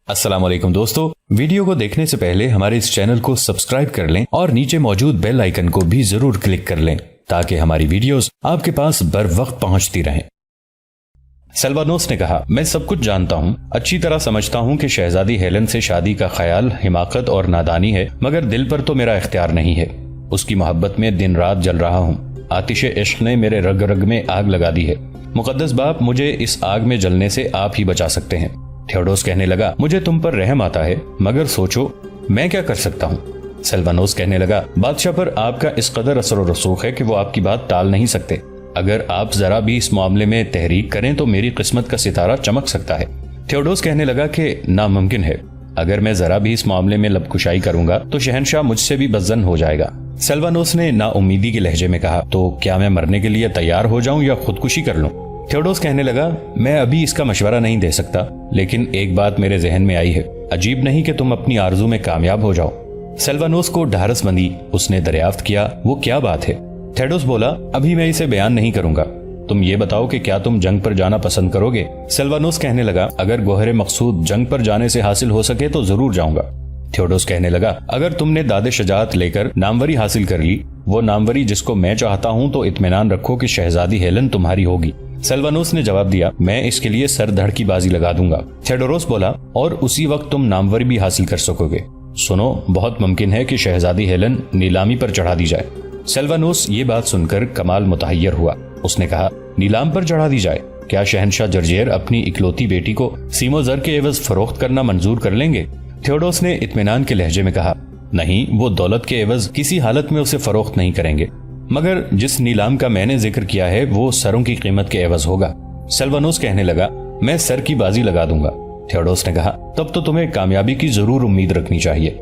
السلام علیکم دوستو، ویڈیو کو دیکھنے سے پہلے ہمارے اس چینل کو سبسکرائب کر لیں اور نیچے موجود بیل آئیکن کو بھی ضرور کلک کر لیں تاکہ ہماری ویڈیوز آپ کے پاس بر وقت پہنچتی رہیں۔ سلوانوس نے کہا، میں سب کچھ جانتا ہوں، اچھی طرح سمجھتا ہوں کہ شہزادی ہیلن سے شادی کا خیال حماقت اور نادانی ہے، مگر دل پر تو میرا اختیار نہیں ہے۔ اس کی محبت میں دن رات جل رہا ہوں۔ آتش عشق نے میرے رگ رگ میں آگ لگا دی ہے۔ مقدس باپ، مجھے اس آگ میں جلنے سے آپ ہی بچا سکتے ہیں۔ تھیوڈوس کہنے لگا، مجھے تم پر رحم آتا ہے، مگر سوچو میں کیا کر سکتا ہوں۔ سلوانوس کہنے لگا، بادشاہ پر آپ کا اس قدر اثر و رسوخ ہے کہ وہ آپ کی بات ٹال نہیں سکتے۔ اگر آپ ذرا بھی اس معاملے میں تحریک کریں تو میری قسمت کا ستارہ چمک سکتا ہے۔ تھیوڈوس کہنے لگا کہ ناممکن ہے، اگر میں ذرا بھی اس معاملے میں لب کشائی کروں گا تو شہنشاہ مجھ سے بھی بدظن ہو جائے گا۔ سلوانوس نے نا امیدی کے لہجے میں کہا، تو کیا میں مرنے کے لیے تیار ہو جاؤں یا خودکشی کر لوں؟ تھیوڈوس کہنے لگا، میں ابھی اس کا مشورہ نہیں دے سکتا، لیکن ایک بات میرے ذہن میں آئی ہے، عجیب نہیں کہ تم اپنی آرزو میں کامیاب ہو جاؤ۔ سلوانوس کو ڈھارس بندی، اس نے دریافت کیا، وہ کیا بات ہے؟ تھیوڈوس بولا، ابھی میں اسے بیان نہیں کروں گا، تم یہ بتاؤ کہ کیا تم جنگ پر جانا پسند کرو گے؟ سلوانوس کہنے لگا، اگر گوہر مقصود جنگ پر جانے سے حاصل ہو سکے تو ضرور جاؤں گا۔ تھیوڈوس کہنے لگا، اگر تم نے داد شجاعت لے کر ناموری حاصل کر لی، وہ ناموری جس کو میں چاہتا ہوں، تو اطمینان رکھو کہ شہزادی ہیلن تمہاری ہوگی۔ سلوانوس نے جواب دیا، میں اس کے لیے سر دھڑ کی بازی لگا دوں گا۔ تھیوڈوس بولا، اور اسی وقت تم ناموری بھی حاصل کر سکو گے۔ سنو، بہت ممکن ہے کہ شہزادی ہیلن نیلامی پر چڑھا دی جائے۔ سلوانوس یہ بات سن کر کمال متحیر ہوا۔ اس نے کہا، نیلام پر چڑھا دی جائے؟ کیا شہنشاہ جرجیر اپنی اکلوتی بیٹی کو سیم و زر کے عوض فروخت کرنا منظور کر لیں گے؟ تھیوڈوس نے اطمینان کے لہجے میں کہا، نہیں، وہ دولت کے عوض کسی حالت میں اسے فروخت نہیں کریں گے، مگر جس نیلام کا میں نے ذکر کیا ہے وہ سروں کی قیمت کے عوض ہوگا۔ سلوانوس کہنے لگا، میں سر کی بازی لگا دوں گا۔ تھیوڈوس نے کہا، تب تو تمہیں کامیابی کی ضرور امید رکھنی چاہیے۔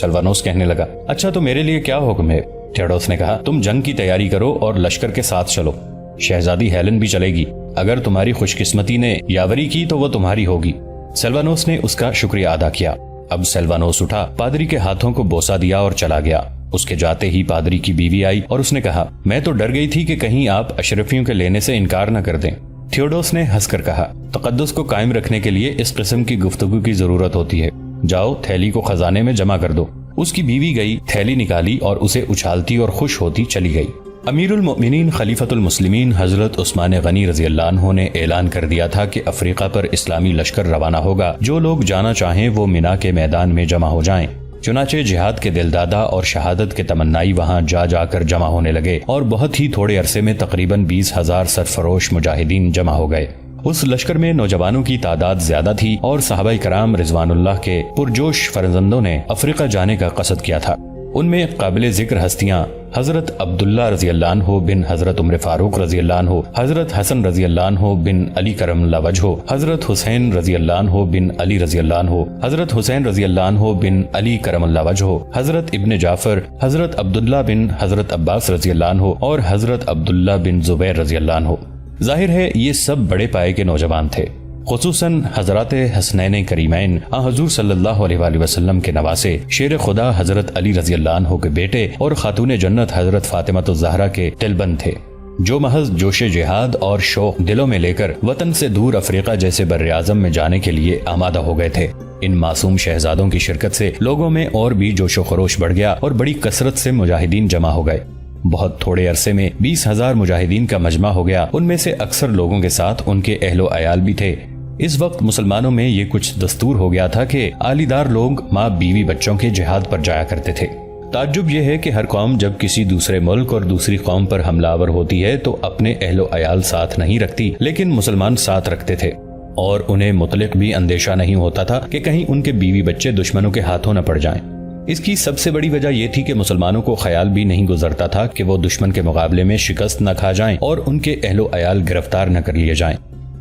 سلوانوس کہنے لگا، اچھا تو میرے لیے کیا حکم ہے؟ تھیوڈوس نے کہا، تم جنگ کی تیاری کرو اور لشکر کے ساتھ چلو۔ شہزادی ہیلن بھی چلے گی، اگر تمہاری خوش قسمتی نے یاوری کی تو وہ تمہاری ہوگی۔ سلوانوس نے اس کا شکریہ ادا کیا۔ اب سلوانوس اٹھا، پادری کے ہاتھوں کو بوسہ دیا اور چلا گیا۔ اس کے جاتے ہی پادری کی بیوی آئی اور اس نے کہا، میں تو ڈر گئی تھی کہ کہیں آپ اشرفیوں کے لینے سے انکار نہ کر دیں۔ تھیوڈوس نے ہنس کر کہا، تقدس کو قائم رکھنے کے لیے اس قسم کی گفتگو کی ضرورت ہوتی ہے، جاؤ تھیلی کو خزانے میں جمع کر دو۔ اس کی بیوی گئی، تھیلی نکالی اور اسے اچھالتی اور خوش ہوتی چلی گئی۔ امیر المؤمنین خلیفۃ المسلمین حضرت عثمان غنی رضی اللہ عنہ نے اعلان کر دیا تھا کہ افریقہ پر اسلامی لشکر روانہ ہوگا، جو لوگ جانا چاہیں وہ مینا کے میدان میں جمع ہو جائیں۔ چنانچہ جہاد کے دلدادہ اور شہادت کے تمنائی وہاں جا کر جمع ہونے لگے اور بہت ہی تھوڑے عرصے میں تقریباً 20,000 سرفروش مجاہدین جمع ہو گئے۔ اس لشکر میں نوجوانوں کی تعداد زیادہ تھی اور صحابہ کرام رضوان اللہ کے پرجوش فرزندوں نے افریقہ جانے کا قصد کیا تھا۔ ان میں قابل ذکر ہستیاں حضرت عبداللہ رضی اللہ عنہ بن حضرت عمر فاروق رضی اللہ عنہ، حضرت حسن رضی اللہ عنہ بن علی کرم اللہ وجہہ، حضرت حسین رضی اللہ عنہ بن علی رضی اللہ عنہ، حضرت حسین رضی اللہ عنہ بن علی کرم اللہ وجہہ، حضرت ابن جعفر، حضرت عبداللہ بن حضرت عباس رضی اللہ عنہ اور حضرت عبداللہ بن زبیر رضی اللہ عنہ۔ ظاہر ہے یہ سب بڑے پائے کے نوجوان تھے، خصوصاً حضرات حسنین کریمین حضور صلی اللہ علیہ وآلہ وسلم کے نواسے، شیر خدا حضرت علی رضی اللہ عنہ کے بیٹے اور خاتون جنت حضرت فاطمہ الزہرا کے تلبند تھے، جو محض جوش جہاد اور شوق دلوں میں لے کر وطن سے دور افریقہ جیسے بر اعظم میں جانے کے لیے آمادہ ہو گئے تھے۔ ان معصوم شہزادوں کی شرکت سے لوگوں میں اور بھی جوش و خروش بڑھ گیا اور بڑی کثرت سے مجاہدین جمع ہو گئے۔ بہت تھوڑے عرصے میں 20,000 مجاہدین کا مجمع ہو گیا۔ ان میں سے اکثر لوگوں کے ساتھ ان کے اہل و عیال بھی تھے۔ اس وقت مسلمانوں میں یہ کچھ دستور ہو گیا تھا کہ عالیدار لوگ ماں بیوی بچوں کے جہاد پر جایا کرتے تھے۔ تعجب یہ ہے کہ ہر قوم جب کسی دوسرے ملک اور دوسری قوم پر حملہ آور ہوتی ہے تو اپنے اہل و عیال ساتھ نہیں رکھتی، لیکن مسلمان ساتھ رکھتے تھے، اور انہیں مطلق بھی اندیشہ نہیں ہوتا تھا کہ کہیں ان کے بیوی بچے دشمنوں کے ہاتھوں نہ پڑ جائیں۔ اس کی سب سے بڑی وجہ یہ تھی کہ مسلمانوں کو خیال بھی نہیں گزرتا تھا کہ وہ دشمن کے مقابلے میں شکست نہ کھا جائیں اور ان کے اہل و عیال گرفتار نہ کر لیے جائیں۔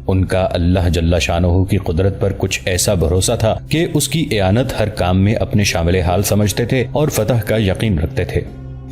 ان کا اللہ جل شانہ کی قدرت پر کچھ ایسا بھروسہ تھا کہ اس کی اعانت ہر کام میں اپنے شامل حال سمجھتے تھے اور فتح کا یقین رکھتے تھے۔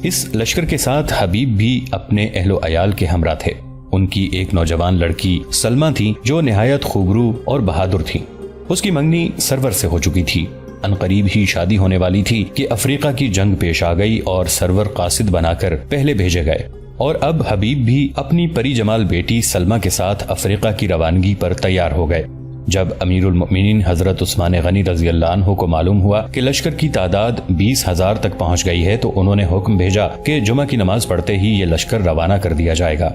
اس لشکر کے ساتھ حبیب بھی اپنے اہل و عیال کے ہمراہ تھے۔ ان کی ایک نوجوان لڑکی سلمہ تھی جو نہایت خوبرو اور بہادر تھی۔ اس کی منگنی سرور سے ہو چکی تھی، عنقریب ہی شادی ہونے والی تھی کہ افریقہ کی جنگ پیش آ گئی اور سرور قاصد بنا کر پہلے بھیجے گئے، اور اب حبیب بھی اپنی پری جمال بیٹی سلمہ کے ساتھ افریقہ کی روانگی پر تیار ہو گئے۔ جب امیر المؤمنین حضرت عثمان غنی رضی اللہ عنہ کو معلوم ہوا کہ لشکر کی تعداد 20,000 تک پہنچ گئی ہے تو انہوں نے حکم بھیجا کہ جمعہ کی نماز پڑھتے ہی یہ لشکر روانہ کر دیا جائے گا۔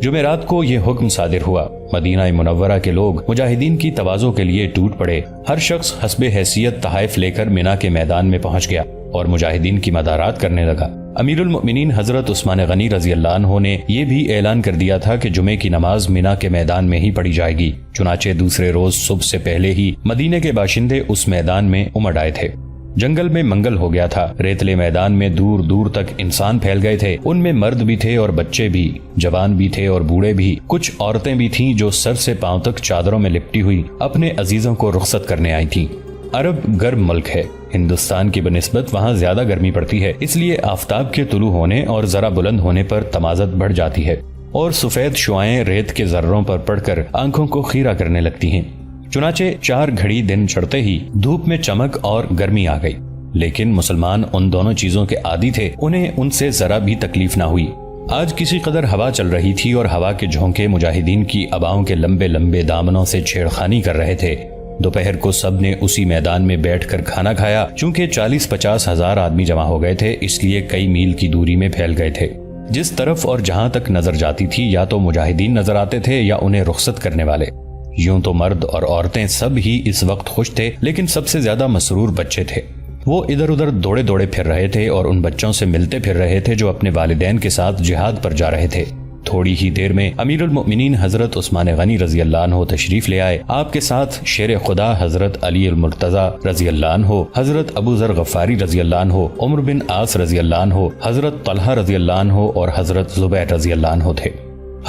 جمعرات کو یہ حکم صادر ہوا۔ مدینہ منورہ کے لوگ مجاہدین کی تواضع کے لیے ٹوٹ پڑے۔ ہر شخص حسب حیثیت تحائف لے کر مینا کے میدان میں پہنچ گیا اور مجاہدین کی مدارات کرنے لگا۔ امیر المؤمنین حضرت عثمان غنی رضی اللہ عنہ نے یہ بھی اعلان کر دیا تھا کہ جمعے کی نماز مینا کے میدان میں ہی پڑھی جائے گی۔ چنانچہ دوسرے روز صبح سے پہلے ہی مدینے کے باشندے اس میدان میں امڑ آئے تھے۔ جنگل میں منگل ہو گیا تھا۔ ریتلے میدان میں دور دور تک انسان پھیل گئے تھے۔ ان میں مرد بھی تھے اور بچے بھی، جوان بھی تھے اور بوڑھے بھی۔ کچھ عورتیں بھی تھیں جو سر سے پاؤں تک چادروں میں لپٹی ہوئی اپنے عزیزوں کو رخصت کرنے آئی تھیں۔ عرب گرم ملک ہے۔ ہندوستان کی بنسبت وہاں زیادہ گرمی پڑتی ہے، اس لیے آفتاب کے طلوع ہونے اور ذرا بلند ہونے پر تمازت بڑھ جاتی ہے اور سفید شعاعیں ریت کے ذروں پر پڑ کر آنکھوں کو خیرہ کرنے لگتی ہیں۔ چنانچہ 4 گھڑی دن چڑھتے ہی دھوپ میں چمک اور گرمی آ گئی، لیکن مسلمان ان دونوں چیزوں کے عادی تھے، انہیں ان سے ذرا بھی تکلیف نہ ہوئی۔ آج کسی قدر ہوا چل رہی تھی اور ہوا کے جھونکے مجاہدین کی اباؤں کے لمبے لمبے دامنوں سے چھیڑخانی کر رہے تھے۔ دوپہر کو سب نے اسی میدان میں بیٹھ کر کھانا کھایا۔ چونکہ 40-50 ہزار آدمی جمع ہو گئے تھے، اس لیے کئی میل کی دوری میں پھیل گئے تھے۔ جس طرف اور جہاں تک نظر جاتی تھی یا تو مجاہدین نظر آتے تھے یا انہیں رخصت کرنے والے۔ یوں تو مرد اور عورتیں سب ہی اس وقت خوش تھے، لیکن سب سے زیادہ مسرور بچے تھے۔ وہ ادھر ادھر دوڑے دوڑے پھر رہے تھے اور ان بچوں سے ملتے پھر رہے تھے جو اپنے والدین کے ساتھ جہاد پر جا رہے تھے۔ تھوڑی ہی دیر میں امیر المؤمنین حضرت عثمان غنی رضی اللہ عنہ تشریف لے آئے۔ آپ کے ساتھ شیر خدا حضرت علی المرتضی رضی اللہ عنہ، حضرت ابو ذر غفاری رضی اللہ عنہ، عمر بن عاص رضی اللہ عنہ، حضرت طلحہ رضی اللہ عنہ اور حضرت زبیر رضی اللہ عنہ تھے۔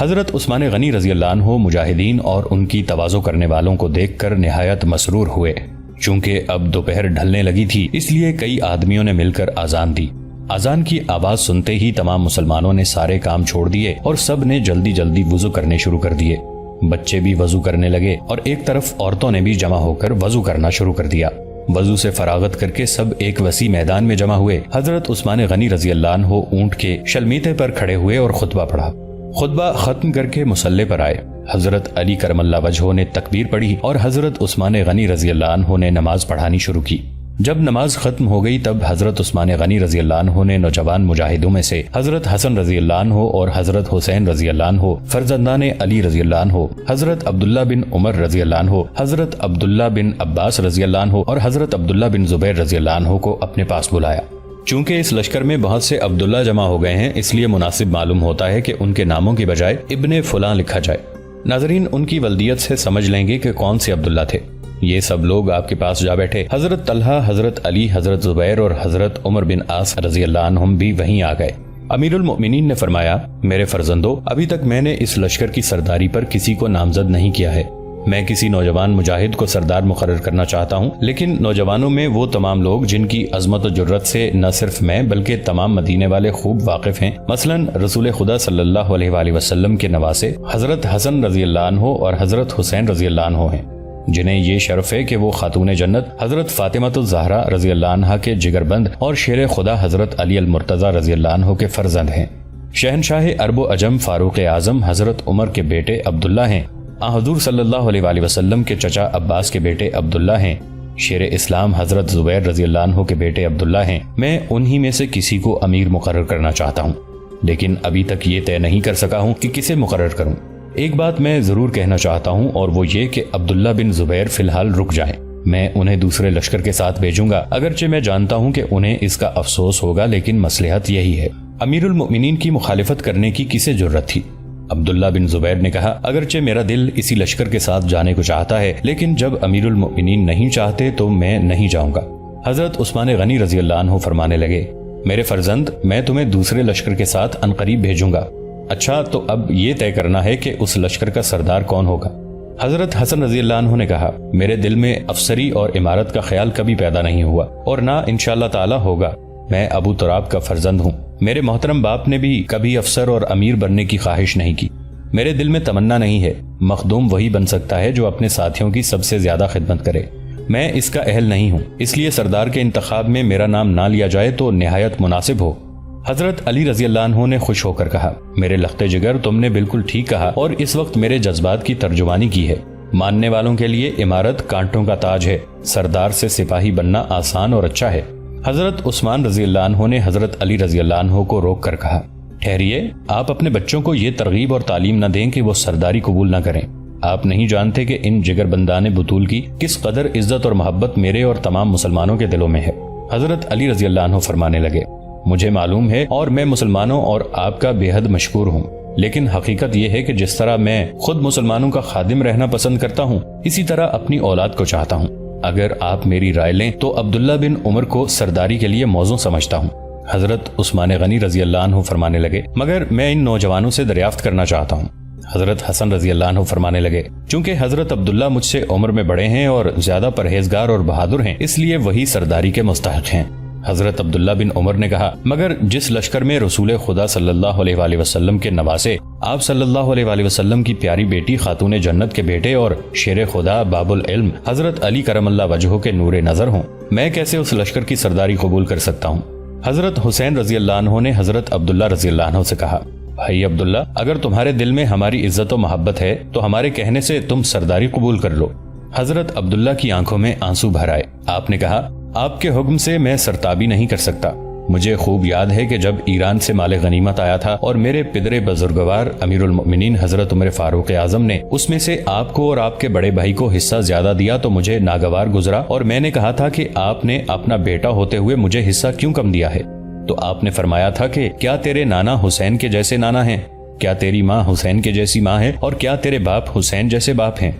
حضرت عثمان غنی رضی اللہ عنہ مجاہدین اور ان کی تواضع کرنے والوں کو دیکھ کر نہایت مسرور ہوئے۔ چونکہ اب دوپہر ڈھلنے لگی تھی، اس لیے کئی آدمیوں نے مل کر اذان دی۔ اذان کی آواز سنتے ہی تمام مسلمانوں نے سارے کام چھوڑ دیے اور سب نے جلدی جلدی وضو کرنے شروع کر دیے۔ بچے بھی وضو کرنے لگے اور ایک طرف عورتوں نے بھی جمع ہو کر وضو کرنا شروع کر دیا۔ وضو سے فراغت کر کے سب ایک وسیع میدان میں جمع ہوئے۔ حضرت عثمان غنی رضی اللہ عنہ اونٹ کے شلمیتے پر کھڑے ہوئے اور خطبہ پڑھا۔ خطبہ ختم کر کے مصلی پر آئے۔ حضرت علی کرم اللہ وجہہ نے تکبیر پڑھی اور حضرت عثمان غنی رضی اللہ عنہ نے نماز پڑھانی شروع کی۔ جب نماز ختم ہو گئی تب حضرت عثمان غنی رضی اللہ عنہ نے نوجوان مجاہدوں میں سے حضرت حسن رضی اللہ عنہ اور حضرت حسین رضی اللہ عنہ، فرزندان علی رضی اللہ عنہ، حضرت عبداللہ بن عمر رضی اللہ عنہ، حضرت عبداللہ بن عباس رضی اللہ عنہ اور حضرت عبداللہ بن زبیر رضی اللہ عنہ کو اپنے پاس بلایا۔ چونکہ اس لشکر میں بہت سے عبداللہ جمع ہو گئے ہیں، اس لیے مناسب معلوم ہوتا ہے کہ ان کے ناموں کی بجائے ابن فلاں لکھا جائے۔ ناظرین ان کی ولدیت سے سمجھ لیں گے کہ کون سے عبداللہ تھے۔ یہ سب لوگ آپ کے پاس جا بیٹھے۔ حضرت طلحہ، حضرت علی، حضرت زبیر اور حضرت عمر بن عاص رضی اللہ عنہم بھی وہیں آ گئے۔ امیر المؤمنین نے فرمایا، میرے فرزندو، ابھی تک میں نے اس لشکر کی سرداری پر کسی کو نامزد نہیں کیا ہے۔ میں کسی نوجوان مجاہد کو سردار مقرر کرنا چاہتا ہوں، لیکن نوجوانوں میں وہ تمام لوگ جن کی عظمت و جرت سے نہ صرف میں بلکہ تمام مدینے والے خوب واقف ہیں، مثلا رسول خدا صلی اللہ علیہ وآلہ وسلم کے نواسے حضرت حسن رضی اللہ عنہ اور حضرت حسین رضی اللہ عنہ ہیں، جنہیں یہ شرف ہے کہ وہ خاتون جنت حضرت فاطمہ الزہرا رضی اللہ عنہا کے جگر بند اور شیر خدا حضرت علی المرتضی رضی اللہ عنہ کے فرزند ہیں۔ شہنشاہ عرب و عجم فاروق اعظم حضرت عمر کے بیٹے عبداللہ ہیں۔ حضور صلی اللہ علیہ وآلہ وسلم کے چچا عباس کے بیٹے عبداللہ ہیں۔ شیر اسلام حضرت زبیر رضی اللہ عنہ کے بیٹے عبداللہ ہیں۔ میں انہی میں سے کسی کو امیر مقرر کرنا چاہتا ہوں، لیکن ابھی تک یہ طے نہیں کر سکا ہوں کہ کسے مقرر کروں۔ ایک بات میں ضرور کہنا چاہتا ہوں اور وہ یہ کہ عبداللہ بن زبیر فی الحال رک جائیں، میں انہیں دوسرے لشکر کے ساتھ بھیجوں گا، اگرچہ میں جانتا ہوں کہ انہیں اس کا افسوس ہوگا، لیکن مصلحت یہی ہے۔ امیر المؤمنین کی مخالفت کرنے کی کسے جرت تھی؟ عبداللہ بن زبیر نے کہا، اگرچہ میرا دل اسی لشکر کے ساتھ جانے کو چاہتا ہے، لیکن جب امیر المؤمنین نہیں چاہتے تو میں نہیں جاؤں گا۔ حضرت عثمان غنی رضی اللہ عنہ فرمانے لگے، میرے فرزند، میں تمہیں دوسرے لشکر کے ساتھ عنقریب بھیجوں گا۔ اچھا، تو اب یہ طے کرنا ہے کہ اس لشکر کا سردار کون ہوگا۔ حضرت حسن رضی اللہ عنہ نے کہا، میرے دل میں افسری اور امارت کا خیال کبھی پیدا نہیں ہوا اور نہ انشاءاللہ تعالی ہوگا۔ میں ابو تراب کا فرزند ہوں۔ میرے محترم باپ نے بھی کبھی افسر اور امیر بننے کی خواہش نہیں کی۔ میرے دل میں تمنا نہیں ہے۔ مخدوم وہی بن سکتا ہے جو اپنے ساتھیوں کی سب سے زیادہ خدمت کرے۔ میں اس کا اہل نہیں ہوں، اس لیے سردار کے انتخاب میں میرا نام نہ لیا جائے تو نہایت مناسب ہو۔ حضرت علی رضی اللہ عنہ نے خوش ہو کر کہا، میرے لخت جگر، تم نے بالکل ٹھیک کہا اور اس وقت میرے جذبات کی ترجمانی کی ہے۔ ماننے والوں کے لیے عمارت کانٹوں کا تاج ہے، سردار سے سپاہی بننا آسان اور اچھا ہے۔ حضرت عثمان رضی اللہ عنہ نے حضرت علی رضی اللہ عنہ کو روک کر کہا، ٹھہریے، آپ اپنے بچوں کو یہ ترغیب اور تعلیم نہ دیں کہ وہ سرداری قبول نہ کریں۔ آپ نہیں جانتے کہ ان جگر بندان بطول کی کس قدر عزت اور محبت میرے اور تمام مسلمانوں کے دلوں میں ہے۔ حضرت علی رضی اللہ عنہ فرمانے لگے، مجھے معلوم ہے اور میں مسلمانوں اور آپ کا بے حد مشکور ہوں، لیکن حقیقت یہ ہے کہ جس طرح میں خود مسلمانوں کا خادم رہنا پسند کرتا ہوں، اسی طرح اپنی اولاد کو چاہتا ہوں۔ اگر آپ میری رائے لیں تو عبداللہ بن عمر کو سرداری کے لیے موزوں سمجھتا ہوں۔ حضرت عثمان غنی رضی اللہ عنہ فرمانے لگے، مگر میں ان نوجوانوں سے دریافت کرنا چاہتا ہوں۔ حضرت حسن رضی اللہ عنہ فرمانے لگے، چونکہ حضرت عبداللہ مجھ سے عمر میں بڑے ہیں اور زیادہ پرہیزگار اور بہادر ہیں، اس لیے وہی سرداری کے مستحق ہیں۔ حضرت عبداللہ بن عمر نے کہا، مگر جس لشکر میں رسول خدا صلی اللہ علیہ وآلہ وسلم کے نواسے، آپ صلی اللہ علیہ وآلہ وسلم کی پیاری بیٹی خاتون جنت کے بیٹے اور شیر خدا باب العلم حضرت علی کرم اللہ وجہہ کے نور نظر ہوں، میں کیسے اس لشکر کی سرداری قبول کر سکتا ہوں؟ حضرت حسین رضی اللہ عنہ نے حضرت عبداللہ رضی اللہ عنہ سے کہا، بھائی عبداللہ، اگر تمہارے دل میں ہماری عزت و محبت ہے تو ہمارے کہنے سے تم سرداری قبول کر لو۔ حضرت عبداللہ کی آنکھوں میں آنسو بھر آئے۔ آپ نے کہا، آپ کے حکم سے میں سرتابی نہیں کر سکتا۔ مجھے خوب یاد ہے کہ جب ایران سے مال غنیمت آیا تھا اور میرے پدر بزرگوار امیر المؤمنین حضرت عمر فاروق اعظم نے اس میں سے آپ کو اور آپ کے بڑے بھائی کو حصہ زیادہ دیا تو مجھے ناگوار گزرا، اور میں نے کہا تھا کہ آپ نے اپنا بیٹا ہوتے ہوئے مجھے حصہ کیوں کم دیا ہے؟ تو آپ نے فرمایا تھا کہ کیا تیرے نانا حسین کے جیسے نانا ہیں؟ کیا تیری ماں حسین کے جیسی ماں ہے؟ اور کیا تیرے باپ حسین جیسے باپ ہیں؟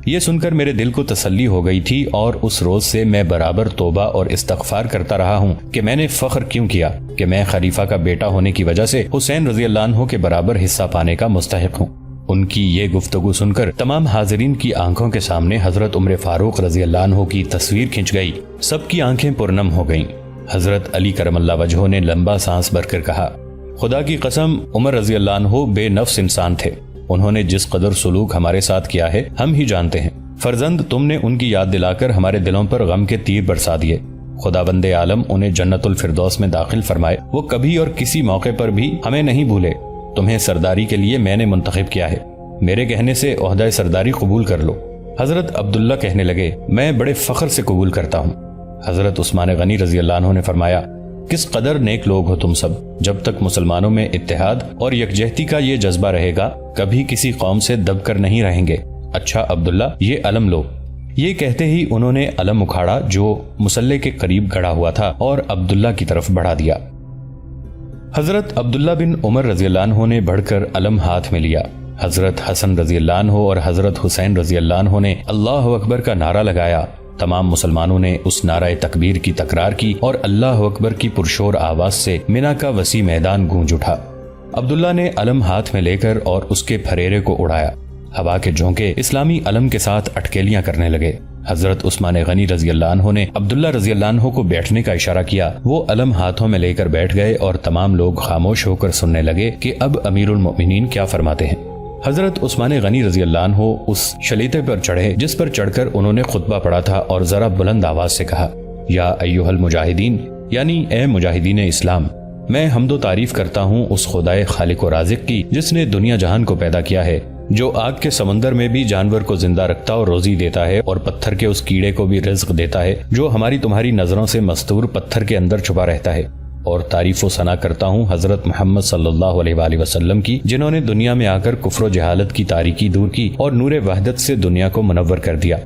یہ سن کر میرے دل کو تسلی ہو گئی تھی، اور اس روز سے میں برابر توبہ اور استغفار کرتا رہا ہوں کہ میں نے فخر کیوں کیا کہ میں خلیفہ کا بیٹا ہونے کی وجہ سے حسین رضی اللہ عنہ کے برابر حصہ پانے کا مستحق ہوں۔ ان کی یہ گفتگو سن کر تمام حاضرین کی آنکھوں کے سامنے حضرت عمر فاروق رضی اللہ عنہ کی تصویر کھنچ گئی، سب کی آنکھیں پرنم ہو گئیں۔ حضرت علی کرم اللہ وجہہ نے لمبا سانس بھر کر کہا، خدا کی قسم، عمر رضی اللہ عنہ بے نفس انسان تھے، انہوں نے جس قدر سلوک ہمارے ساتھ کیا ہے ہم ہی جانتے ہیں۔ فرزند، تم نے ان کی یاد دلا کر ہمارے دلوں پر غم کے تیر برسا دیے۔ خداوند عالم انہیں جنت الفردوس میں داخل فرمائے، وہ کبھی اور کسی موقع پر بھی ہمیں نہیں بھولے۔ تمہیں سرداری کے لیے میں نے منتخب کیا ہے، میرے کہنے سے عہدہ سرداری قبول کر لو۔ حضرت عبداللہ کہنے لگے، میں بڑے فخر سے قبول کرتا ہوں۔ حضرت عثمان غنی رضی اللہ عنہ نے فرمایا، کس قدر نیک لوگ ہو تم سب، جب تک مسلمانوں میں اتحاد اور یکجہتی کا یہ جذبہ رہے گا کبھی کسی قوم سے دب کر نہیں رہیں گے۔ اچھا عبداللہ، یہ علم لو۔ یہ کہتے ہی انہوں نے علم اکھاڑا جو مسلح کے قریب گڑا ہوا تھا اور عبداللہ کی طرف بڑھا دیا۔ حضرت عبداللہ بن عمر رضی اللہ عنہ نے بڑھ کر علم ہاتھ میں لیا۔ حضرت حسن رضی اللہ عنہ اور حضرت حسین رضی اللہ عنہ نے اللہ اکبر کا نعرہ لگایا۔ تمام مسلمانوں نے اس نعرہ تکبیر کی تکرار کی اور اللہ اکبر کی پرشور آواز سے منا کا وسیع میدان گونج اٹھا۔ عبداللہ نے علم ہاتھ میں لے کر اور اس کے پھریرے کو اڑایا۔ ہوا کے جھونکے اسلامی علم کے ساتھ اٹکیلیاں کرنے لگے۔ حضرت عثمان غنی رضی اللہ عنہ نے عبداللہ رضی اللہ عنہ کو بیٹھنے کا اشارہ کیا۔ وہ علم ہاتھوں میں لے کر بیٹھ گئے اور تمام لوگ خاموش ہو کر سننے لگے کہ اب امیر المؤمنین کیا فرماتے ہیں۔ حضرت عثمان غنی رضی اللہ عنہ اس شلیتے پر چڑھے جس پر چڑھ کر انہوں نے خطبہ پڑھا تھا، اور ذرا بلند آواز سے کہا، یا ایھا المجاہدین، یعنی اے مجاہدین اسلام، میں حمد و تعریف کرتا ہوں اس خدائے خالق و رازق کی جس نے دنیا جہان کو پیدا کیا ہے، جو آگ کے سمندر میں بھی جانور کو زندہ رکھتا اور روزی دیتا ہے، اور پتھر کے اس کیڑے کو بھی رزق دیتا ہے جو ہماری تمہاری نظروں سے مستور پتھر کے اندر چھپا رہتا ہے۔ اور تعریف و ثنا کرتا ہوں حضرت محمد صلی اللہ علیہ وآلہ وسلم کی، جنہوں نے دنیا میں آ کر کفر و جہالت کی تاریکی دور کی اور نور وحدت سے دنیا کو منور کر دیا۔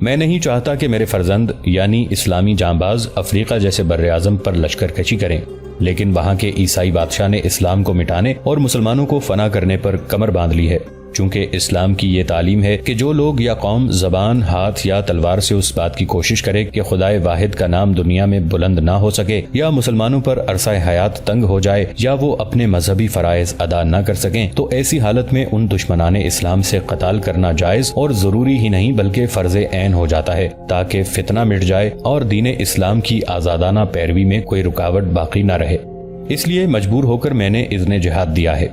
میں نہیں چاہتا کہ میرے فرزند یعنی اسلامی جانباز افریقہ جیسے بر اعظم پر لشکر کشی کریں، لیکن وہاں کے عیسائی بادشاہ نے اسلام کو مٹانے اور مسلمانوں کو فنا کرنے پر کمر باندھ لی ہے، چونکہ اسلام کی یہ تعلیم ہے کہ جو لوگ یا قوم زبان، ہاتھ یا تلوار سے اس بات کی کوشش کرے کہ خدائے واحد کا نام دنیا میں بلند نہ ہو سکے، یا مسلمانوں پر عرصہ حیات تنگ ہو جائے، یا وہ اپنے مذہبی فرائض ادا نہ کر سکیں، تو ایسی حالت میں ان دشمنان اسلام سے قتال کرنا جائز اور ضروری ہی نہیں بلکہ فرض عین ہو جاتا ہے، تاکہ فتنہ مٹ جائے اور دین اسلام کی آزادانہ پیروی میں کوئی رکاوٹ باقی نہ رہے۔ اس لیے مجبور ہو کر میں نے اذن جہاد دیا ہے۔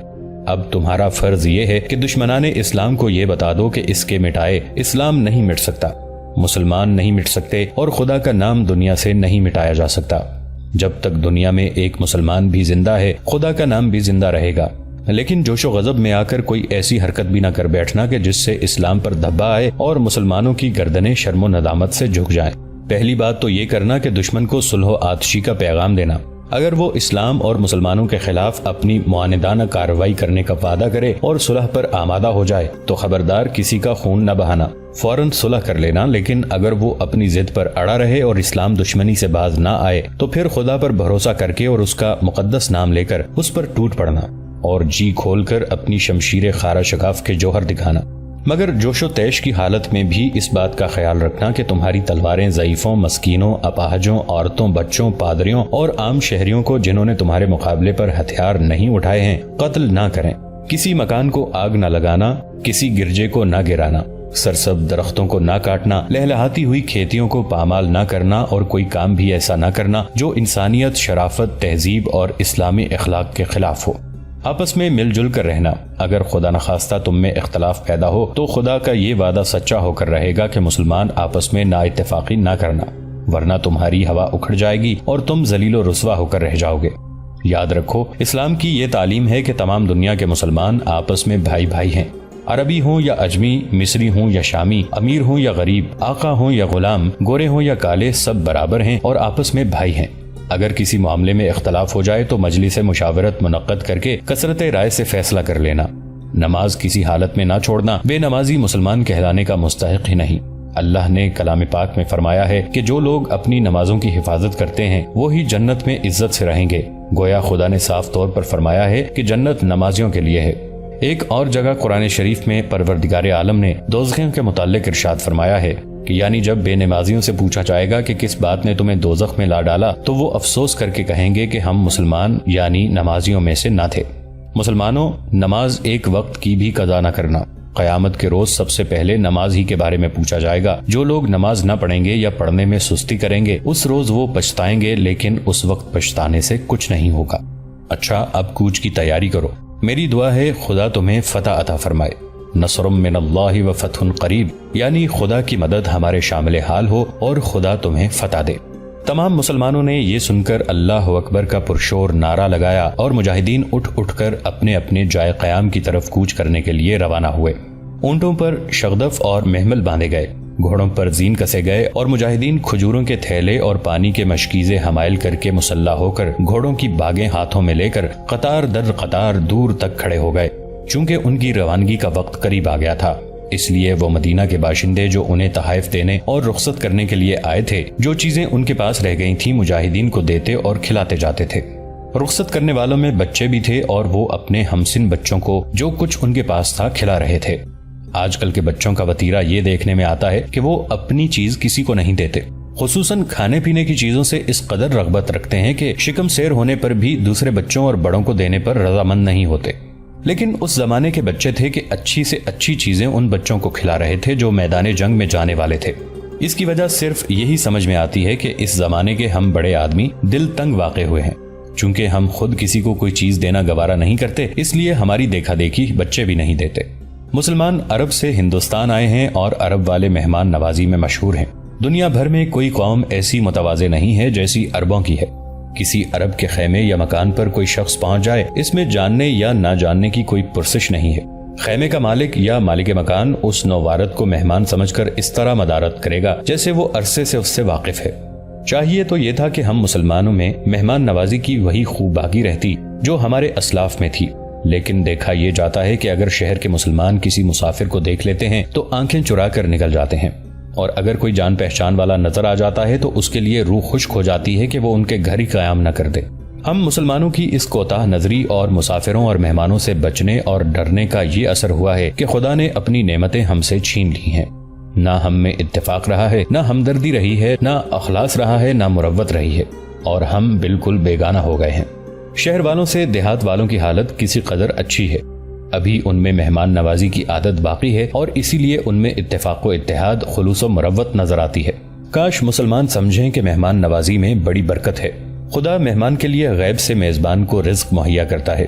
اب تمہارا فرض یہ ہے کہ دشمنان اسلام کو یہ بتا دو کہ اس کے مٹائے اسلام نہیں مٹ سکتا، مسلمان نہیں مٹ سکتے، اور خدا کا نام دنیا سے نہیں مٹایا جا سکتا۔ جب تک دنیا میں ایک مسلمان بھی زندہ ہے خدا کا نام بھی زندہ رہے گا، لیکن جوش و غضب میں آ کر کوئی ایسی حرکت بھی نہ کر بیٹھنا کہ جس سے اسلام پر دھبا آئے اور مسلمانوں کی گردنیں شرم و ندامت سے جھک جائیں۔ پہلی بات تو یہ کرنا کہ دشمن کو صلح و آتشی کا پیغام دینا۔ اگر وہ اسلام اور مسلمانوں کے خلاف اپنی معاندانہ کارروائی کرنے کا وعدہ کرے اور صلح پر آمادہ ہو جائے تو خبردار کسی کا خون نہ بہانا، فوراً صلح کر لینا۔ لیکن اگر وہ اپنی ضد پر اڑا رہے اور اسلام دشمنی سے باز نہ آئے تو پھر خدا پر بھروسہ کر کے اور اس کا مقدس نام لے کر اس پر ٹوٹ پڑنا اور جی کھول کر اپنی شمشیر خارا شگاف کے جوہر دکھانا، مگر جوش و تیش کی حالت میں بھی اس بات کا خیال رکھنا کہ تمہاری تلواریں ضعیفوں، مسکینوں، اپاہجوں، عورتوں، بچوں، پادریوں اور عام شہریوں کو جنہوں نے تمہارے مقابلے پر ہتھیار نہیں اٹھائے ہیں قتل نہ کریں، کسی مکان کو آگ نہ لگانا، کسی گرجے کو نہ گرانا، سرسبز درختوں کو نہ کاٹنا، لہلہاتی ہوئی کھیتیوں کو پامال نہ کرنا اور کوئی کام بھی ایسا نہ کرنا جو انسانیت، شرافت، تہذیب اور اسلامی اخلاق کے خلاف ہو۔ آپس میں مل جل کر رہنا۔ اگر خدا نخواستہ تم میں اختلاف پیدا ہو تو خدا کا یہ وعدہ سچا ہو کر رہے گا کہ مسلمان آپس میں نا اتفاقی نہ کرنا، ورنہ تمہاری ہوا اکھڑ جائے گی اور تم ذلیل و رسوا ہو کر رہ جاؤ گے۔ یاد رکھو، اسلام کی یہ تعلیم ہے کہ تمام دنیا کے مسلمان آپس میں بھائی بھائی ہیں، عربی ہوں یا اجمی، مصری ہوں یا شامی، امیر ہوں یا غریب، آقا ہوں یا غلام، گورے ہوں یا کالے، سب برابر ہیں اور آپس میں بھائی ہیں۔ اگر کسی معاملے میں اختلاف ہو جائے تو مجلس مشاورت منعقد کر کے کثرت رائے سے فیصلہ کر لینا۔ نماز کسی حالت میں نہ چھوڑنا، بے نمازی مسلمان کہلانے کا مستحق ہی نہیں۔ اللہ نے کلام پاک میں فرمایا ہے کہ جو لوگ اپنی نمازوں کی حفاظت کرتے ہیں وہی جنت میں عزت سے رہیں گے۔ گویا خدا نے صاف طور پر فرمایا ہے کہ جنت نمازیوں کے لیے ہے۔ ایک اور جگہ قرآن شریف میں پروردگار عالم نے دوزخیوں کے متعلق ارشاد فرمایا ہے کہ یعنی جب بے نمازیوں سے پوچھا جائے گا کہ کس بات نے تمہیں دوزخ میں لا ڈالا تو وہ افسوس کر کے کہیں گے کہ ہم مسلمان یعنی نمازیوں میں سے نہ تھے۔ مسلمانوں، نماز ایک وقت کی بھی قضا نہ کرنا۔ قیامت کے روز سب سے پہلے نماز ہی کے بارے میں پوچھا جائے گا۔ جو لوگ نماز نہ پڑھیں گے یا پڑھنے میں سستی کریں گے اس روز وہ پچھتائیں گے، لیکن اس وقت پچھتانے سے کچھ نہیں ہوگا۔ اچھا، اب کوچ کی تیاری کرو۔ میری دعا ہے خدا تمہیں فتح عطا فرمائے۔ نصر من اللہ و فتح قریب، یعنی خدا کی مدد ہمارے شامل حال ہو اور خدا تمہیں فتح دے۔ تمام مسلمانوں نے یہ سن کر اللہ اکبر کا پرشور نعرہ لگایا اور مجاہدین اٹھ اٹھ کر اپنے اپنے جائے قیام کی طرف کوچ کرنے کے لیے روانہ ہوئے۔ اونٹوں پر شغدف اور محمل باندھے گئے، گھوڑوں پر زین کسے گئے اور مجاہدین کھجوروں کے تھیلے اور پانی کے مشکیزیں حمائل کر کے مسلح ہو کر گھوڑوں کی باگیں ہاتھوں میں لے کر قطار در قطار دور تک کھڑے ہو گئے۔ چونکہ ان کی روانگی کا وقت قریب آ گیا تھا، اس لیے وہ مدینہ کے باشندے جو انہیں تحائف دینے اور رخصت کرنے کے لیے آئے تھے، جو چیزیں ان کے پاس رہ گئی تھیں مجاہدین کو دیتے اور کھلاتے جاتے تھے۔ رخصت کرنے والوں میں بچے بھی تھے اور وہ اپنے ہمسن بچوں کو جو کچھ ان کے پاس تھا کھلا رہے تھے۔ آج کل کے بچوں کا وتیرہ یہ دیکھنے میں آتا ہے کہ وہ اپنی چیز کسی کو نہیں دیتے، خصوصاً کھانے پینے کی چیزوں سے اس قدر رغبت رکھتے ہیں کہ شکم سیر ہونے پر بھی دوسرے بچوں اور بڑوں کو دینے پر رضامند نہیں ہوتے۔ لیکن اس زمانے کے بچے تھے کہ اچھی سے اچھی چیزیں ان بچوں کو کھلا رہے تھے جو میدان جنگ میں جانے والے تھے۔ اس کی وجہ صرف یہی سمجھ میں آتی ہے کہ اس زمانے کے ہم بڑے آدمی دل تنگ واقع ہوئے ہیں۔ چونکہ ہم خود کسی کو کوئی چیز دینا گوارا نہیں کرتے، اس لیے ہماری دیکھا دیکھی بچے بھی نہیں دیتے۔ مسلمان عرب سے ہندوستان آئے ہیں اور عرب والے مہمان نوازی میں مشہور ہیں۔ دنیا بھر میں کوئی قوم ایسی متواضع نہیں ہے جیسی عربوں کی ہے۔ کسی عرب کے خیمے یا مکان پر کوئی شخص پہنچ جائے، اس میں جاننے یا نہ جاننے کی کوئی پرسش نہیں ہے۔ خیمے کا مالک یا مالک مکان اس نووارد کو مہمان سمجھ کر اس طرح مدارت کرے گا جیسے وہ عرصے سے اس سے واقف ہے۔ چاہیے تو یہ تھا کہ ہم مسلمانوں میں مہمان نوازی کی وہی خوب باقی رہتی جو ہمارے اسلاف میں تھی، لیکن دیکھا یہ جاتا ہے کہ اگر شہر کے مسلمان کسی مسافر کو دیکھ لیتے ہیں تو آنکھیں چرا کر نکل جاتے ہیں، اور اگر کوئی جان پہچان والا نظر آ جاتا ہے تو اس کے لیے روح خشک ہو جاتی ہے کہ وہ ان کے گھر ہی قیام نہ کر دے۔ ہم مسلمانوں کی اس کوتاہ نظری اور مسافروں اور مہمانوں سے بچنے اور ڈرنے کا یہ اثر ہوا ہے کہ خدا نے اپنی نعمتیں ہم سے چھین لی ہیں۔ نہ ہم میں اتفاق رہا ہے، نہ ہمدردی رہی ہے، نہ اخلاص رہا ہے، نہ مروت رہی ہے، اور ہم بالکل بیگانہ ہو گئے ہیں۔ شہر والوں سے دیہات والوں کی حالت کسی قدر اچھی ہے، ابھی ان میں مہمان نوازی کی عادت باقی ہے اور اسی لیے ان میں اتفاق و اتحاد، خلوص و مروت نظر آتی ہے۔ کاش مسلمان سمجھیں کہ مہمان نوازی میں بڑی برکت ہے۔ خدا مہمان کے لیے غیب سے میزبان کو رزق مہیا کرتا ہے۔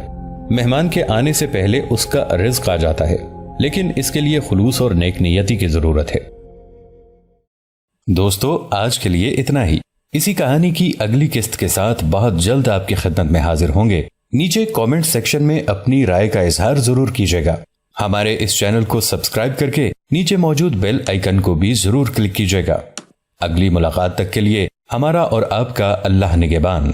مہمان کے آنے سے پہلے اس کا رزق آ جاتا ہے، لیکن اس کے لیے خلوص اور نیک نیتی کی ضرورت ہے۔ دوستو، آج کے لیے اتنا ہی۔ اسی کہانی کی اگلی قسط کے ساتھ بہت جلد آپ کی خدمت میں حاضر ہوں گے۔ نیچے کامنٹ سیکشن میں اپنی رائے کا اظہار ضرور کیجیے گا۔ ہمارے اس چینل کو سبسکرائب کر کے نیچے موجود بیل آئیکن کو بھی ضرور کلک کیجیے گا۔ اگلی ملاقات تک کے لیے ہمارا اور آپ کا اللہ نگہبان۔